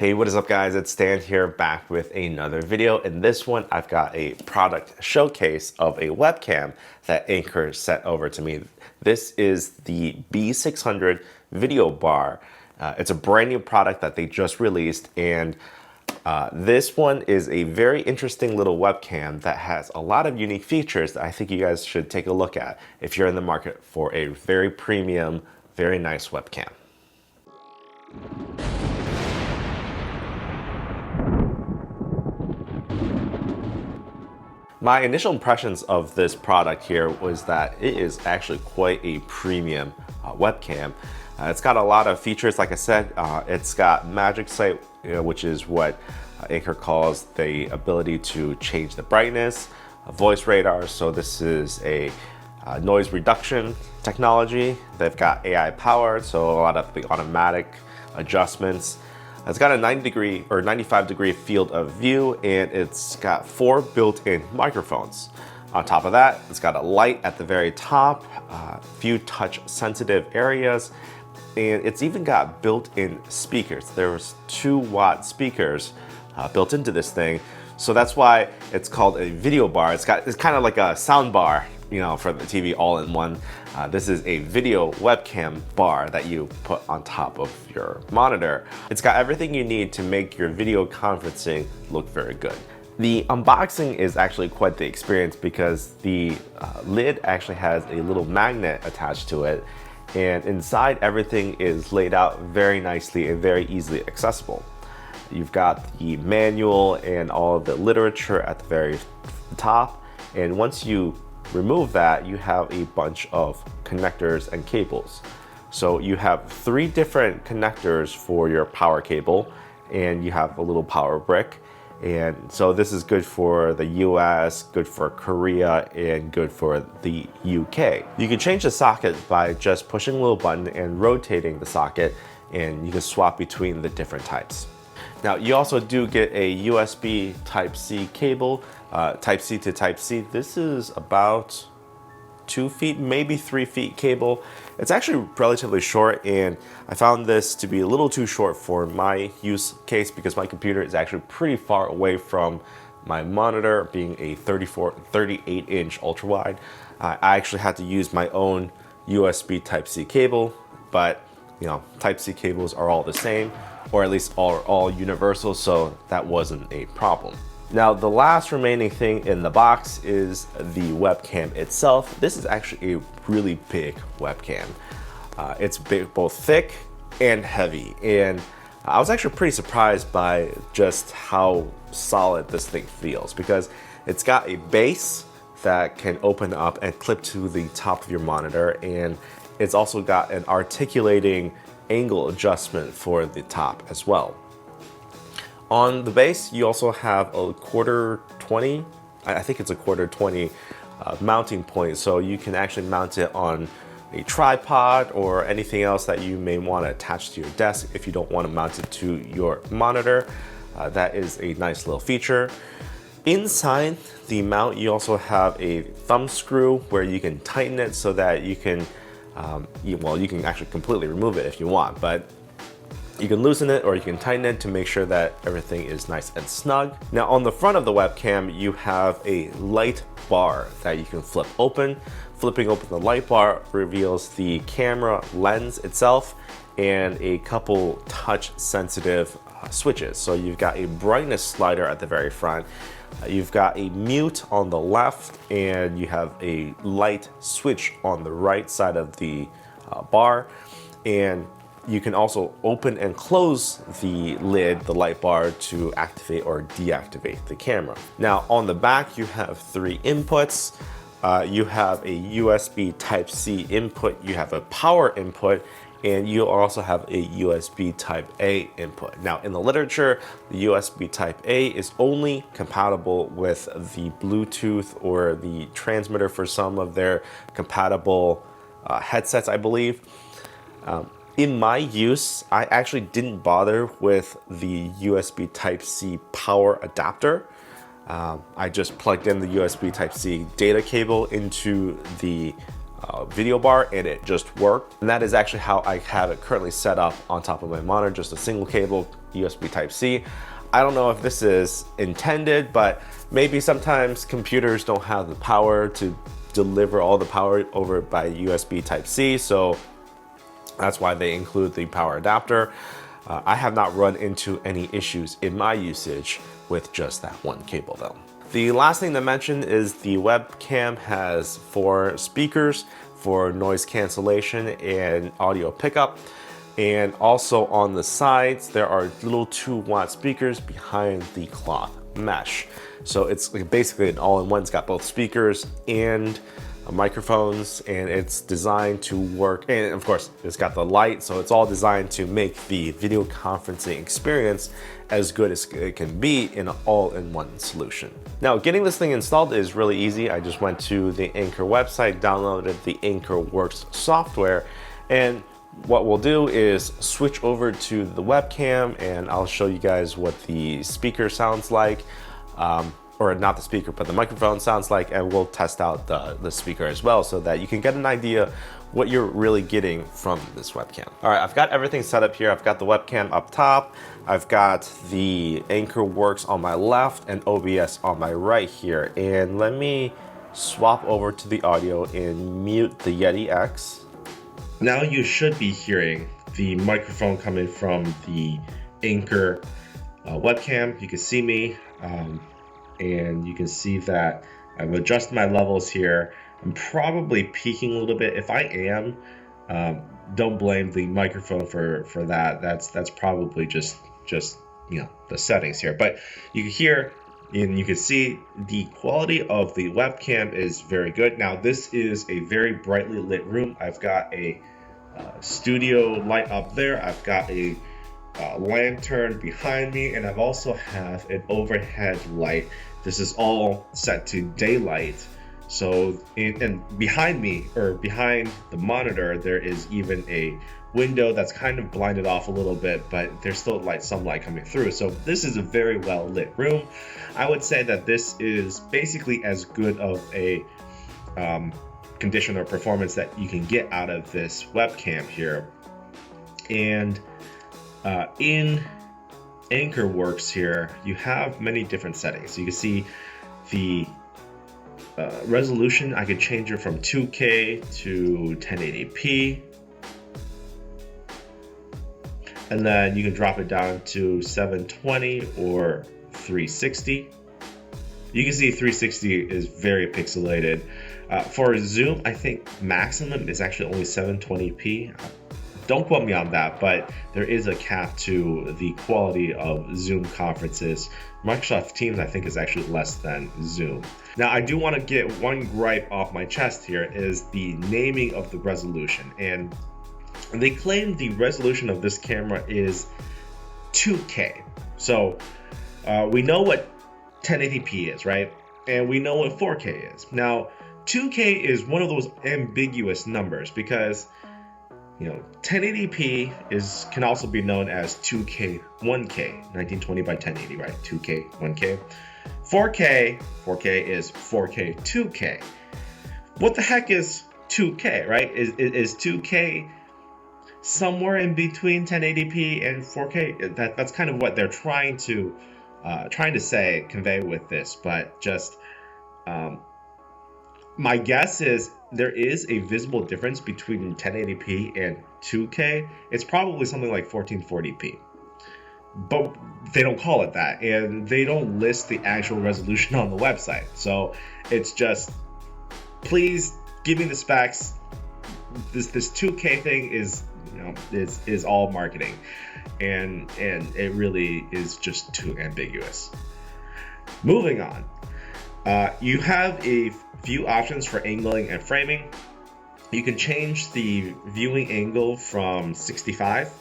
Hey, what is up guys? It's Stan here back with another video. In this one, I've got a product showcase of a webcam that Anker sent over to me. This is the B600 video bar. It's a brand new product that they just released, and this one is a very interesting little webcam that has a lot of unique features that I think you guys should take a look at if you're in the market for a very premium, very nice webcam. My initial impressions of this product here was that it is actually quite a premium webcam. It's got a lot of features, like I said. It's got Magic Sight, which is what Anker calls the ability to change the brightness, voice radar. So this is a noise reduction technology. They've got AI powered, so a lot of the automatic adjustments. It's got a 90-degree or 95-degree field of view, and it's got 4 built-in microphones. On top of that, it's got a light at the very top, a few touch-sensitive areas, and it's even got built-in speakers. There's 2-watt speakers built into this thing, so that's why it's called a video bar. It's kind of like a sound bar, for the TV all in one. This is a video webcam bar that you put on top of your monitor. It's got everything you need to make your video conferencing look very good. The unboxing is actually quite the experience because the lid actually has a little magnet attached to it, and inside everything is laid out very nicely and very easily accessible. You've got the manual and all of the literature at the very top, and once you remove that, you have a bunch of connectors and cables. So you have 3 different connectors for your power cable, and you have a little power brick. And so this is good for the US, good for Korea, and good for the UK. You can change the socket by just pushing a little button and rotating the socket, and you can swap between the different types. Now, you also do get a USB Type-C cable, Type-C to Type-C. This is about 2 feet, maybe 3 feet cable. It's actually relatively short, and I found this to be a little too short for my use case because my computer is actually pretty far away from my monitor, being a 38-inch ultra-wide. I actually had to use my own USB Type-C cable, but Type-C cables are all the same, or at least are all universal, so that wasn't a problem. Now, the last remaining thing in the box is the webcam itself. This is actually a really big webcam. It's big, both thick and heavy, and I was actually pretty surprised by just how solid this thing feels because it's got a base that can open up and clip to the top of your monitor, and it's also got an articulating angle adjustment for the top as well. On the base, you also have a 1/4-20, I think it's a 1/4-20 mounting point, so you can actually mount it on a tripod or anything else that you may want to attach to your desk if you don't want to mount it to your monitor. That is a nice little feature. Inside the mount, you also have a thumb screw where you can tighten it so that you can you can actually completely remove it if you want, but you can loosen it or you can tighten it to make sure that everything is nice and snug. Now, on the front of the webcam, you have a light bar that you can flip open. Flipping open the light bar reveals the camera lens itself and a couple touch sensitive switches. So you've got a brightness slider at the very front. You've got a mute on the left, and you have a light switch on the right side of the bar. And you can also open and close the lid, the light bar, to activate or deactivate the camera. Now, on the back, you have 3 inputs. You have a USB Type-C input, you have a power input, and you also have a USB Type-A input. Now, in the literature, the USB Type-A is only compatible with the Bluetooth or the transmitter for some of their compatible headsets, I believe. In my use, I actually didn't bother with the USB Type-C power adapter. I just plugged in the USB Type-C data cable into the video bar, and it just worked. And that is actually how I have it currently set up on top of my monitor, just a single cable USB Type-C. I don't know if this is intended, but maybe sometimes computers don't have the power to deliver all the power over by USB Type-C, so that's why they include the power adapter. I have not run into any issues in my usage with just that one cable though. The last thing to mention is the webcam has 4 speakers for noise cancellation and audio pickup. And also on the sides, there are little 2-watt speakers behind the cloth mesh. So it's basically an all-in-one. It's got both speakers and microphones, and it's designed to work. And of course, it's got the light, so it's all designed to make the video conferencing experience as good as it can be in an all-in-one solution. Now, getting this thing installed is really easy. I just went to the Anker website, downloaded the AnkerWork software, and what we'll do is switch over to the webcam, and I'll show you guys what the speaker sounds like, or not the speaker, but the microphone sounds like, and we'll test out the speaker as well so that you can get an idea what you're really getting from this webcam. All right, I've got everything set up here. I've got the webcam up top. I've got the AnkerWorks on my left and OBS on my right here. And let me swap over to the audio and mute the Yeti X. Now you should be hearing the microphone coming from the Anker webcam. You can see me, and you can see that I've adjusted my levels here. I'm probably peaking a little bit. If I am, don't blame the microphone for that. That's probably just you know, the settings here. But you can hear and you can see the quality of the webcam is very good. Now this is a very brightly lit room. I've got a studio light up there. I've got a lantern behind me, and I've also have an overhead light. This is all set to daylight. So, and behind me, or behind the monitor, there is even a window that's kind of blinded off a little bit, but there's still some light coming through. So this is a very well lit room. I would say that this is basically as good of a condition or performance that you can get out of this webcam here. And in AnkerWorks here, you have many different settings. You can see the resolution. I could change it from 2K to 1080p. And then you can drop it down to 720 or 360. You can see 360 is very pixelated. For zoom, I think maximum is actually only 720p. Don't quote me on that, but there is a cap to the quality of Zoom conferences. Microsoft Teams, I think, is actually less than Zoom. Now, I do want to get one gripe off my chest here, is the naming of the resolution. And they claim the resolution of this camera is 2K. So we know what 1080p is, right? And we know what 4K is. Now, 2K is one of those ambiguous numbers because, you know, 1080p can also be known as 2K 1K, 1920 by 1080, right? 2K 1K. 4K is 4K 2K. What the heck is 2K, right? Is 2K somewhere in between 1080p and 4K? That's kind of what they're trying to convey with this, but just my guess is there is a visible difference between 1080p and 2K. It's probably something like 1440p, but they don't call it that, and they don't list the actual resolution on the website. So it's just, please give me the specs. This 2K thing is, you know, is all marketing, and it really is just too ambiguous. Moving on, you have a few options for angling and framing. You can change the viewing angle from 65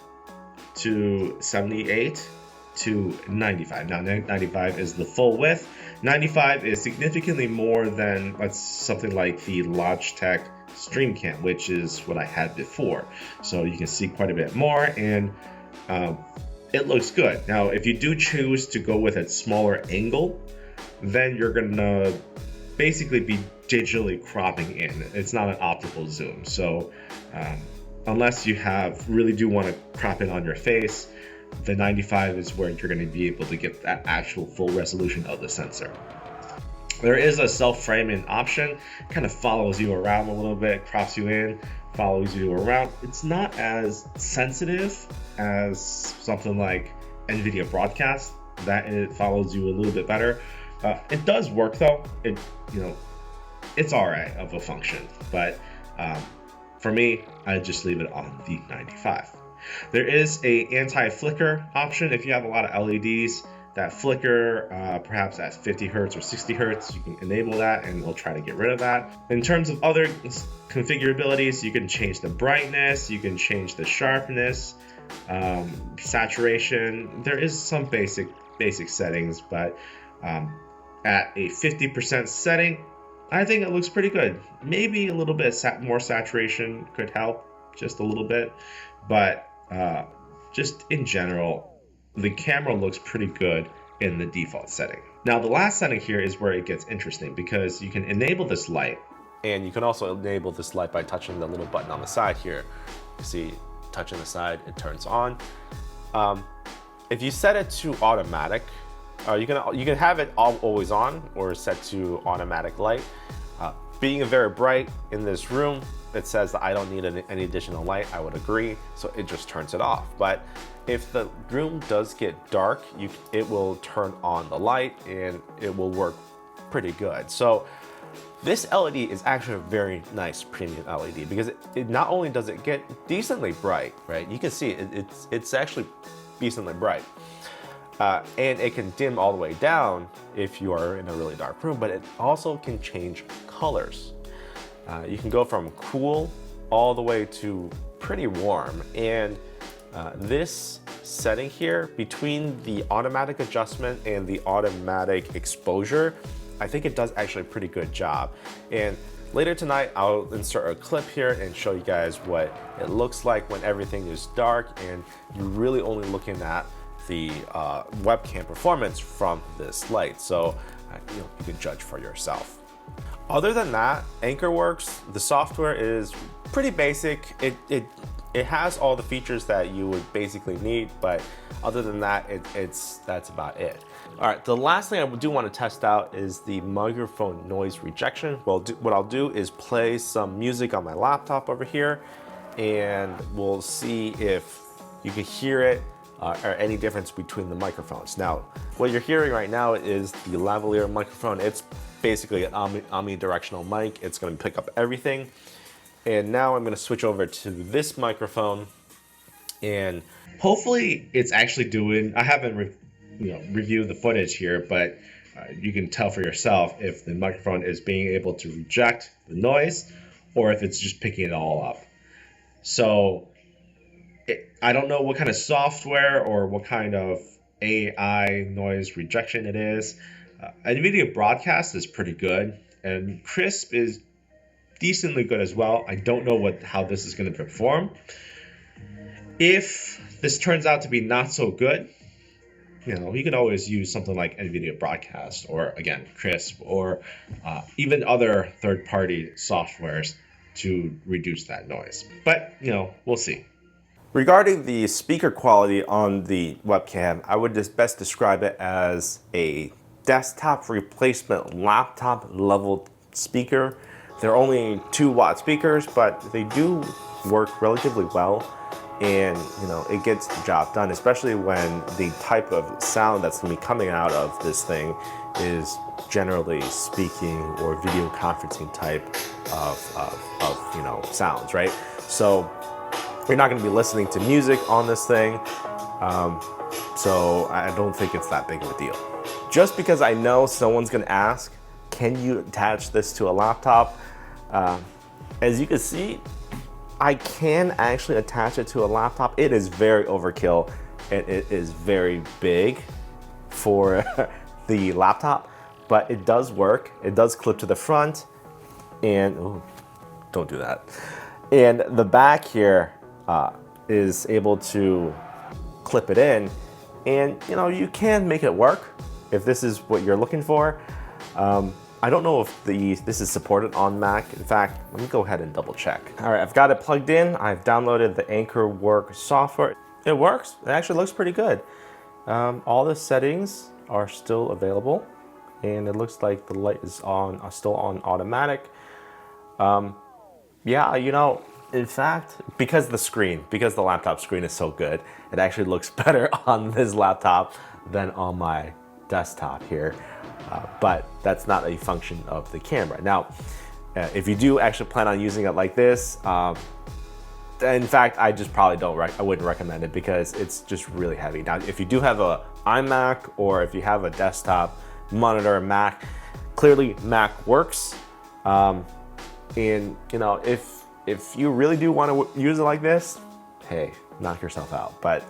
to 78 to 95. Now 95 is the full width. 95 is significantly more than something like the Logitech StreamCam, which is what I had before. So you can see quite a bit more, and it looks good. Now, if you do choose to go with a smaller angle, then you're gonna basically be digitally cropping in. It's not an optical zoom. So unless you really do want to crop in on your face, the 95 is where you're going to be able to get that actual full resolution of the sensor. There is a self-framing option, kind of follows you around a little bit, crops you in, follows you around. It's not as sensitive as something like NVIDIA Broadcast, that it follows you a little bit better. It does work though. It's all right of a function, but for me, I just leave it on the 95. There is a anti-flicker option. If you have a lot of LEDs that flicker, perhaps at 50 hertz or 60 hertz, you can enable that and it'll try to get rid of that. In terms of other configurabilities, you can change the brightness, you can change the sharpness, saturation. There is some basic settings, but at a 50% setting, I think it looks pretty good. Maybe a little bit more saturation could help, just a little bit, but just in general, the camera looks pretty good in the default setting. Now, the last setting here is where it gets interesting because you can enable this light. And you can also enable this light by touching the little button on the side here. You see, touching the side, it turns on. If you set it to automatic, you can have it always on or set to automatic light. Being very bright in this room, it says that I don't need any additional light. I would agree, so it just turns it off. But if the room does get dark, it will turn on the light and it will work pretty good. So this LED is actually a very nice premium LED because it not only does it get decently bright, right? You can see it's actually decently bright. And it can dim all the way down if you are in a really dark room, but it also can change colors. You can go from cool all the way to pretty warm. And this setting here, between the automatic adjustment and the automatic exposure, I think it does actually a pretty good job. And later tonight, I'll insert a clip here and show you guys what it looks like when everything is dark and you're really only looking at the webcam performance from this light. So you can judge for yourself. Other than that, AnkerWorks, the software is pretty basic. It has all the features that you would basically need, but other than that, that's about it. All right, the last thing I do want to test out is the microphone noise rejection. Well, what I'll do is play some music on my laptop over here, and we'll see if you can hear it or any difference between the microphones. Now, what you're hearing right now is the lavalier microphone. It's basically an omnidirectional mic. It's going to pick up everything. And now I'm going to switch over to this microphone, and hopefully it's actually doing. I haven't reviewed the footage here, but you can tell for yourself if the microphone is being able to reject the noise or if it's just picking it all up. So I don't know what kind of software or what kind of AI noise rejection it is. NVIDIA Broadcast is pretty good, and Crisp is decently good as well. I don't know how this is going to perform. If this turns out to be not so good, you can always use something like NVIDIA Broadcast or, again, Crisp or even other third-party softwares to reduce that noise. But, we'll see. Regarding the speaker quality on the webcam, I would just best describe it as a desktop replacement laptop level speaker. They're only 2-watt speakers, but they do work relatively well, and it gets the job done, especially when the type of sound that's going to be coming out of this thing is generally speaking or video conferencing type of sounds, right? So you're not going to be listening to music on this thing, so I don't think it's that big of a deal. Just because I know someone's going to ask, can you attach this to a laptop? As you can see, I can actually attach it to a laptop. It is very overkill, and it is very big for the laptop, but it does work. It does clip to the front, and don't do that. And the back here is able to clip it in, and you can make it work if this is what you're looking for. I don't know if this is supported on Mac. In fact, let me go ahead and double check. All right, I've got it plugged in. I've downloaded the AnkerWork software. It works. It actually looks pretty good. All the settings are still available, and it looks like the light is still on automatic. Yeah, you know, in fact, because the laptop screen is so good, it actually looks better on this laptop than on my desktop here. But that's not a function of the camera. Now, if you do actually plan on using it like this, in fact, I just probably I wouldn't recommend it because it's just really heavy. Now, if you do have a iMac or if you have a desktop monitor, Mac, clearly Mac works. And you know, if you really do want to use it like this, hey, knock yourself out. But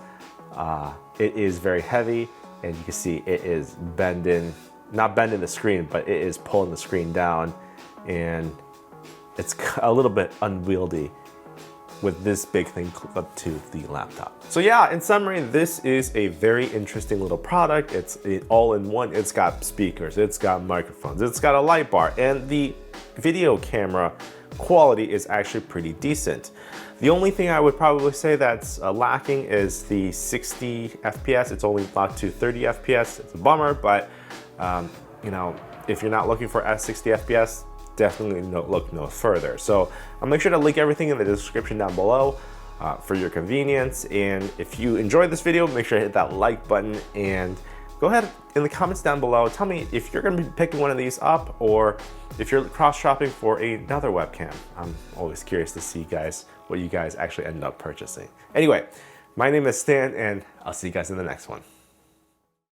it is very heavy, and you can see it is not bending the screen, but it is pulling the screen down, and it's a little bit unwieldy with this big thing up to the laptop. So yeah, in summary, this is a very interesting little product. It's all in one. It's got speakers, it's got microphones, it's got a light bar, and the video camera quality is actually pretty decent. The only thing I would probably say that's lacking is the 60 FPS. It's only locked to 30 FPS. It's a bummer, but you know, if you're not looking for 60 FPS, definitely look no further. So I'll make sure to link everything in the description down below for your convenience. And if you enjoyed this video, make sure to hit that like button and go ahead in the comments down below. Tell me if you're gonna be picking one of these up or if you're cross-shopping for another webcam. I'm always curious to see what you guys actually end up purchasing. Anyway, my name is Stan, and I'll see you guys in the next one.